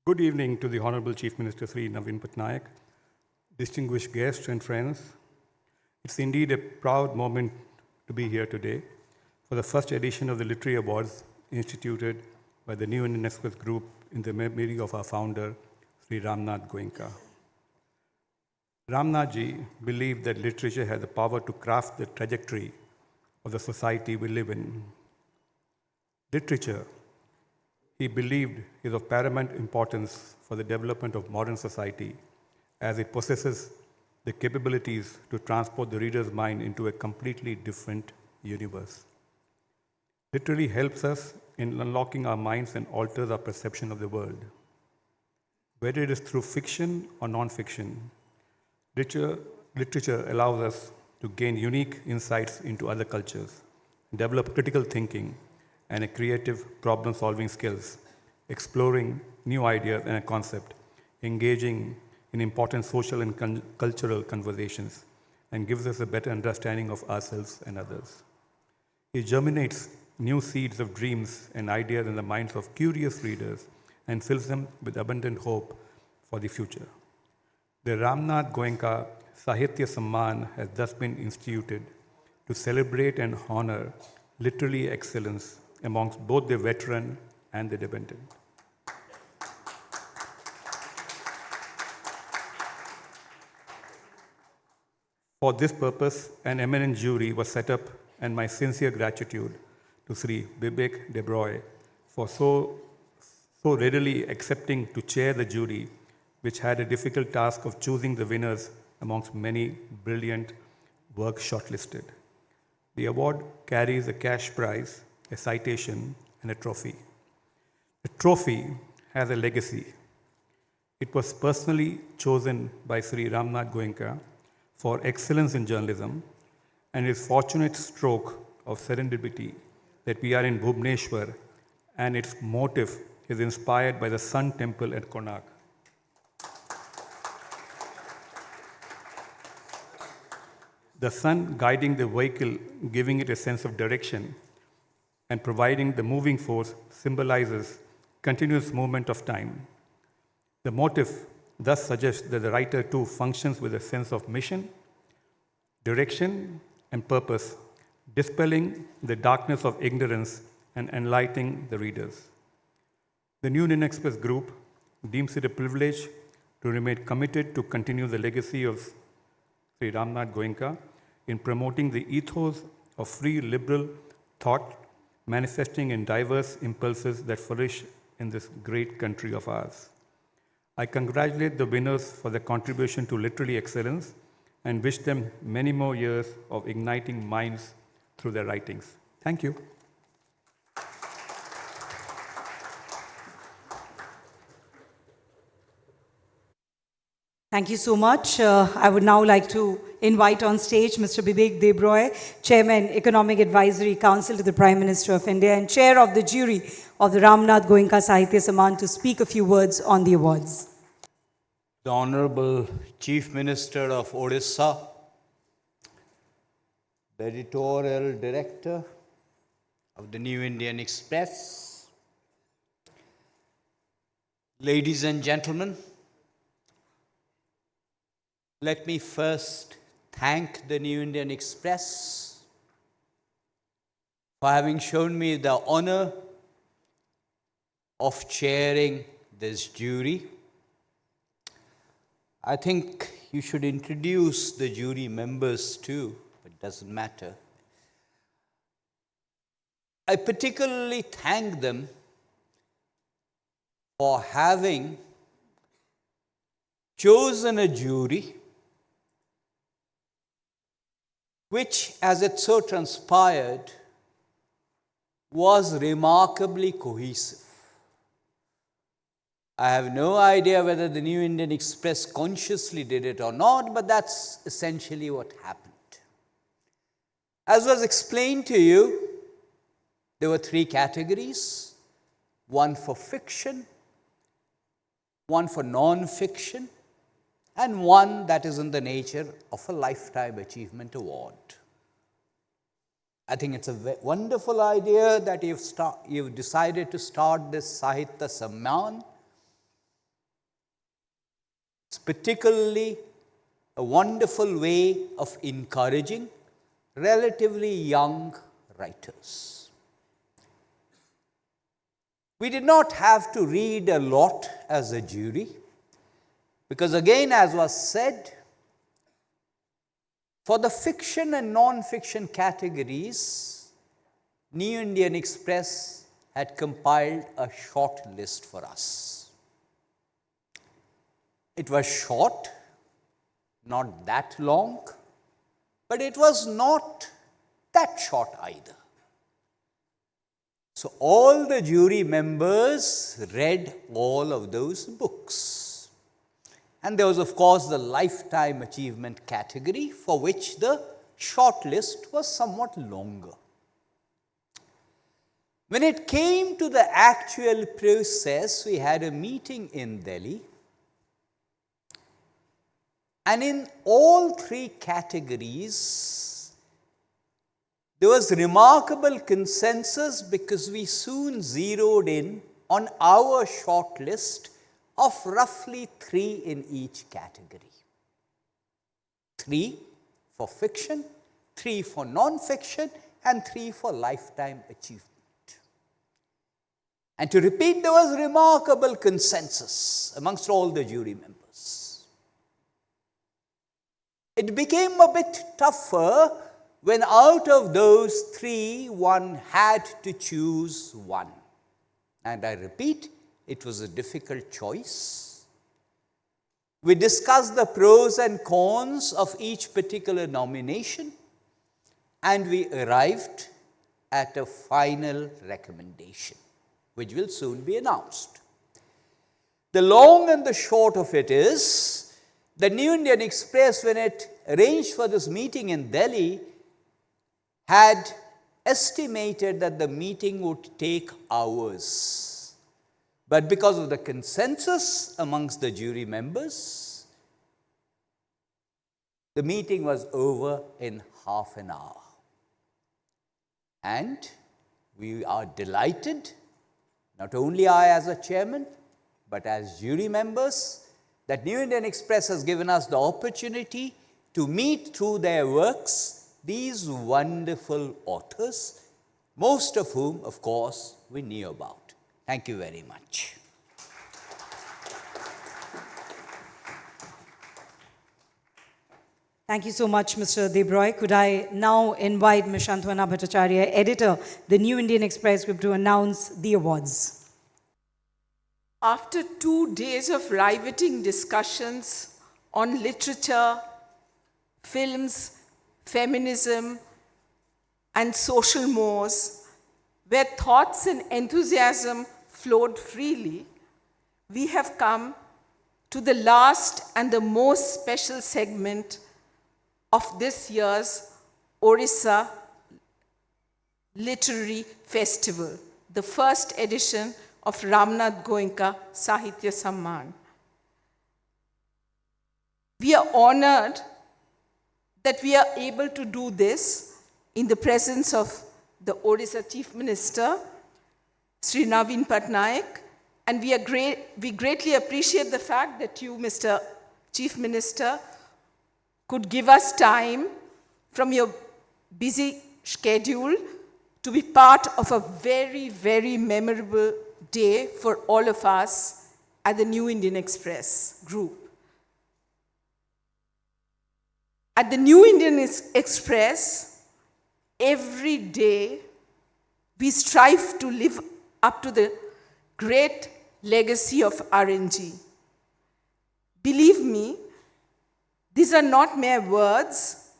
Good evening to the Honorable Chief Minister Sri Naveen Patnaik, distinguished guests and friends. It's indeed a proud moment to be here today for the first edition of the Literary Awards instituted by the New Indian Express Group in the memory of our founder, Sri Ramnath Goenka. Ramnath ji believed that literature had the power to craft the trajectory of the society we live in. Literature, he believed, is of paramount importance for the development of modern society as it possesses the capabilities to transport the reader's mind into a completely different universe. Literally helps us in unlocking our minds and alters our perception of the world. Whether it is through fiction or non-fiction, literature allows us to gain unique insights into other cultures, develop critical thinking, and a creative problem-solving skills, exploring new ideas and a concept, engaging in important social and cultural conversations, and gives us a better understanding of ourselves and others. It germinates new seeds of dreams and ideas in the minds of curious readers and fills them with abundant hope for the future. The Ramnath Goenka Sahithya Samman has thus been instituted to celebrate and honor literary excellence amongst both the veteran and the dependent. For this purpose, an eminent jury was set up, and my sincere gratitude to Sri Vivek for so readily accepting to chair the jury, which had a difficult task of choosing the winners amongst many brilliant works shortlisted. The award carries a cash prize, a citation, and a trophy. The trophy has a legacy. It was personally chosen by Sri Ramnath Goenka for excellence in journalism and his fortunate stroke of serendipity that we are in Bhubaneswar, and its motive is inspired by the Sun Temple at Konark. The sun guiding the vehicle, giving it a sense of direction, and providing the moving force symbolizes continuous movement of time. The motive thus suggests that the writer too functions with a sense of mission, direction, and purpose, dispelling the darkness of ignorance and enlightening the readers. The New Indian Express Group deems it a privilege to remain committed to continue the legacy of Sri Ramnath Goenka in promoting the ethos of free liberal thought manifesting in diverse impulses that flourish in this great country of ours. I congratulate the winners for their contribution to literary excellence and wish them many more years of igniting minds through their writings. Thank you. Thank you so much. I would now like to invite on stage Mr. Vivek Debroy, Chairman, Economic Advisory Council to the Prime Minister of India and Chair of the Jury of the Ramnath Goenka Sahithya Samman, to speak a few words on the awards. The Honorable Chief Minister of Odisha, the Editorial Director of the New Indian Express, ladies and gentlemen, let me first thank the New Indian Express for having shown me the honor of chairing this jury. I think you should introduce the jury members too, but it doesn't matter. I particularly thank them for having chosen a jury which, as it so transpired, was remarkably cohesive. I have no idea whether the New Indian Express consciously did it or not, but that's essentially what happened. As was explained to you, there were 3 categories: one for fiction, one for non-fiction, and one that is in the nature of a Lifetime Achievement Award. I think it's a wonderful idea that you've decided to start this Sahithya Samman. It's particularly a wonderful way of encouraging relatively young writers. We did not have to read a lot as a jury, because again, as was said, for the fiction and non-fiction categories, New Indian Express had compiled a short list for us. It was short, not that long, but it was not that short either. So all the jury members read all of those books. And there was, of course, the lifetime achievement category, for which the short list was somewhat longer. When it came to the actual process, we had a meeting in Delhi. And in all three categories, there was remarkable consensus, because we soon zeroed in on our short list of roughly 3 in each category. 3 for fiction, 3 for non-fiction, and 3 for lifetime achievement. And to repeat, there was remarkable consensus amongst all the jury members. It became a bit tougher when out of those 3, one had to choose one. And I repeat, it was a difficult choice. We discussed the pros and cons of each particular nomination, and we arrived at a final recommendation, which will soon be announced. The long and the short of it is, the New Indian Express, when it arranged for this meeting in Delhi, had estimated that the meeting would take hours. But because of the consensus amongst the jury members, the meeting was over in half an hour. And we are delighted, not only I as a chairman, but as jury members, that New Indian Express has given us the opportunity to meet through their works these wonderful authors, most of whom, of course, we knew about. Thank you very much. Thank you so much, Mr. Debroy. Could I now invite Ms. Shantwana Bhattacharya, editor, the New Indian Express Group, to announce the awards. After 2 days of riveting discussions on literature, films, feminism, and social mores, where thoughts and enthusiasm flowed freely, we have come to the last and the most special segment of this year's Odisha Literary Festival, the first edition of Ramnath Goenka Sahithya Samman. We are honored that we are able to do this in the presence of the Odisha Chief Minister, Sri Naveen Patnaik, and we greatly appreciate the fact that you, Mr. Chief Minister, could give us time from your busy schedule to be part of a very, very memorable day for all of us at the New Indian Express Group. At the New Indian Express, every day we strive to live up to the great legacy of RNG. Believe me, these are not mere words,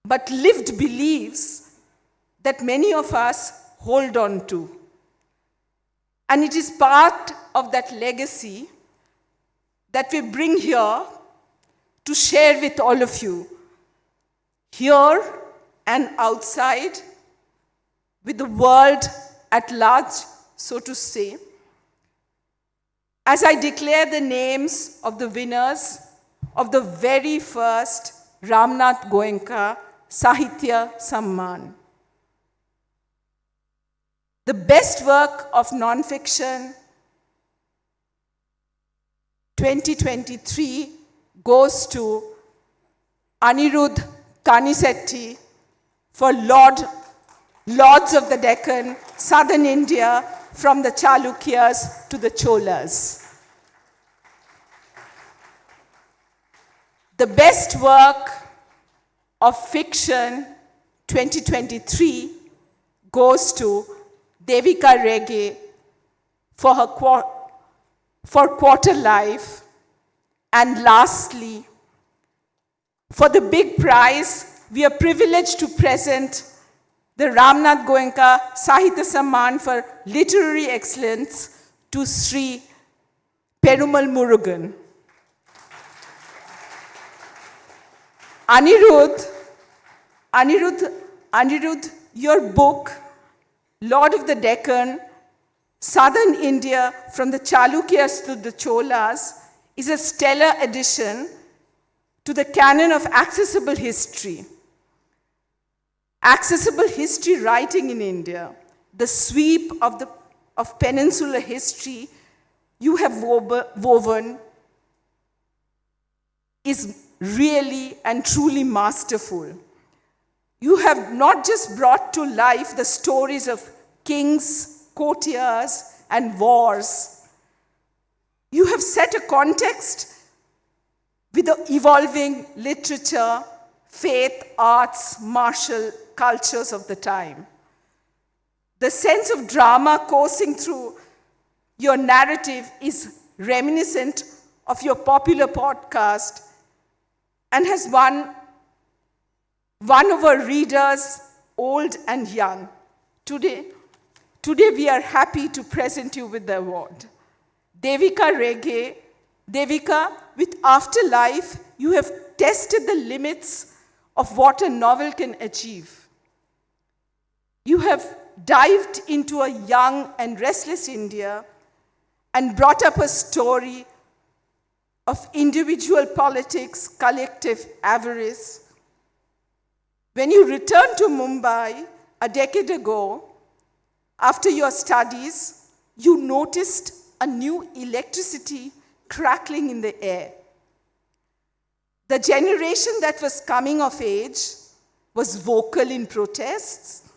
but lived beliefs that many of us hold on to. And it is part of that legacy that we bring here to share with all of you, here and outside, with the world at large, so to say, as I declare the names of the winners of the very first Ramnath Goenka Sahithya Samman. The best work of non-fiction 2023 goes to Anirudh Kanisetti for Lords of the Deccan, Southern India, from the Chalukyas to the Cholas. The best work of fiction 2023 goes to Devika Rege for her Quarter Life. And lastly, for the big prize, we are privileged to present the Ramnath Goenka Sahithya Samman for literary excellence to Sri Perumal Murugan. Anirudh, your book, Lord of the Deccan, Southern India from the Chalukyas to the Cholas, is a stellar addition to the canon of accessible history. Accessible history writing in India, the sweep of peninsular history you have woven is really and truly masterful. You have not just brought to life the stories of kings, courtiers, and wars. You have set a context with the evolving literature, faith, arts, martial cultures of the time. The sense of drama coursing through your narrative is reminiscent of your popular podcast and has won over readers, old and young. Today we are happy to present you with the award. Devika Rege, Devika, with Afterlife, you have tested the limits of what a novel can achieve. You have dived into a young and restless India and brought up a story of individual politics, collective avarice. When you returned to Mumbai a decade ago, after your studies, you noticed a new electricity crackling in the air. The generation that was coming of age was vocal in protests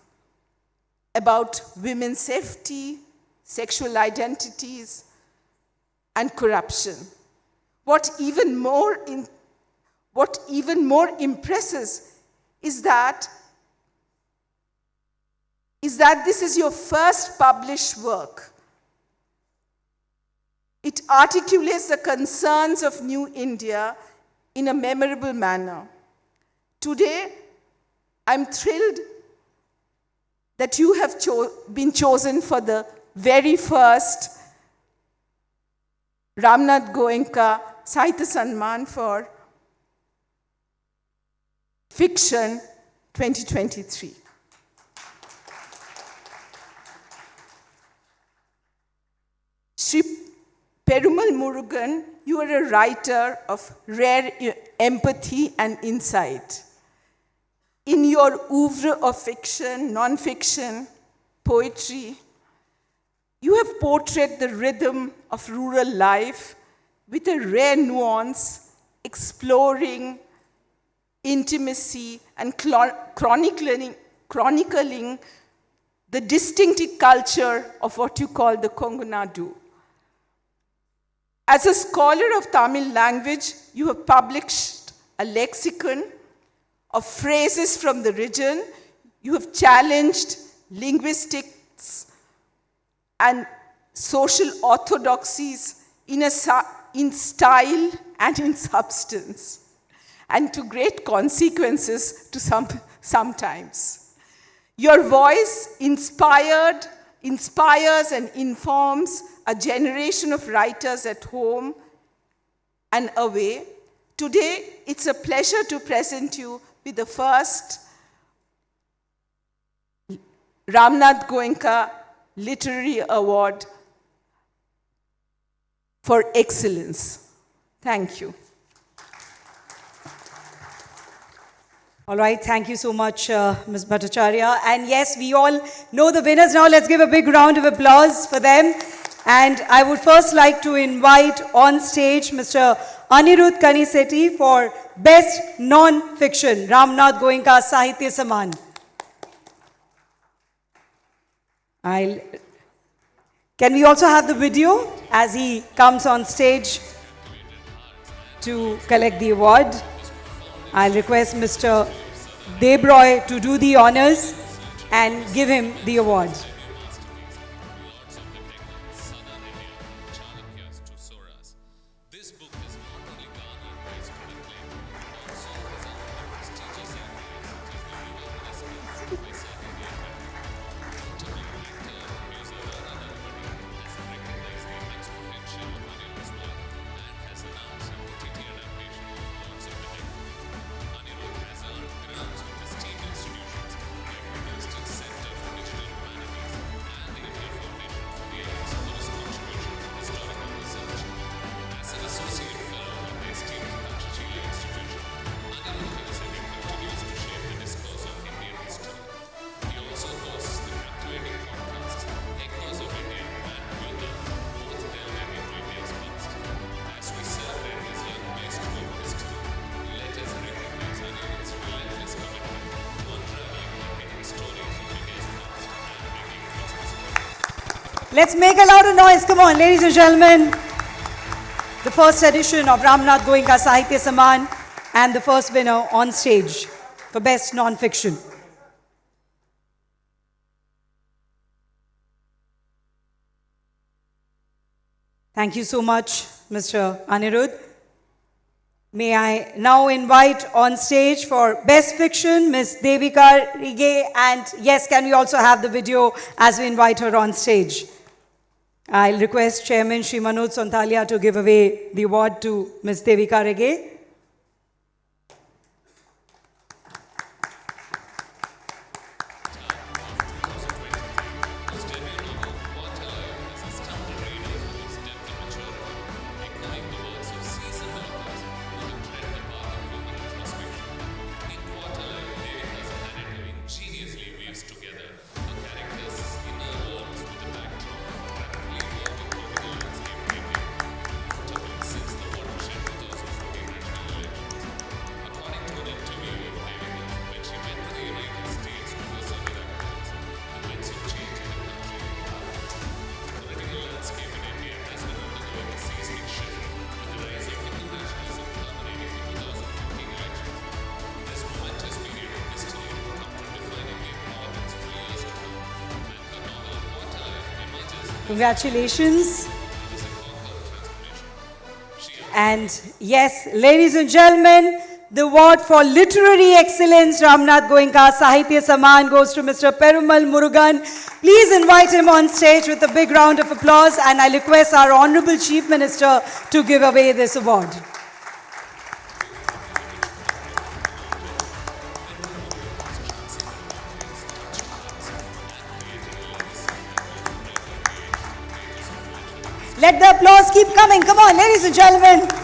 about women's safety, sexual identities, and corruption. What even more impresses is that this is your first published work. It articulates the concerns of New India in a memorable manner. Today, I'm thrilled that you have been chosen for the very first Ramnath Goenka Sahithya Samman for Fiction 2023. Sri Perumal Murugan, you are a writer of rare empathy and insight. In your oeuvre of fiction, non-fiction, poetry, you have portrayed the rhythm of rural life with a rare nuance, exploring intimacy and chronicling the distinctive culture of what you call the Kongu Nadu. As a scholar of Tamil language, you have published a lexicon of phrases from the region. You have challenged linguistics and social orthodoxies in style and in substance, and to great consequences to sometimes. Your voice inspires and informs a generation of writers at home and away. Today, it's a pleasure to present you with the first Ramnath Goenka Literary Award for Excellence. Thank you. All right, thank you so much, Ms. Bhattacharya. And yes, we all know the winners now. Let's give a big round of applause for them. And I would first like to invite on stage Mr. Anirudh Kanisetti for Best Non-Fiction, Ramnath Goenka Sahithya Samman. Can we also have the video as he comes on stage to collect the award? I'll request Mr. Devika to do the honors and give him the award. Let's make a louder noise. Come on, ladies and gentlemen. The first edition of Ramnath Goenka Sahithya Samman and the first winner on stage for Best Non-Fiction. Thank you so much, Mr. Anirudh. May I now invite on stage for Best Fiction, Ms. Devika, Rege, and yes, can we also have the video as we invite her on stage? I'll request Chairman Shri Manoj Sonthalia to give away the award to Ms. Devika Rege. Congratulations. And yes, ladies and gentlemen, the award for Literary Excellence, Ramnath Goenka Sahithya Samman, goes to Mr. Perumal Murugan. Please invite him on stage with a big round of applause, and I request our Honorable Chief Minister to give away this award. Let the applause keep coming. Come on, ladies and gentlemen.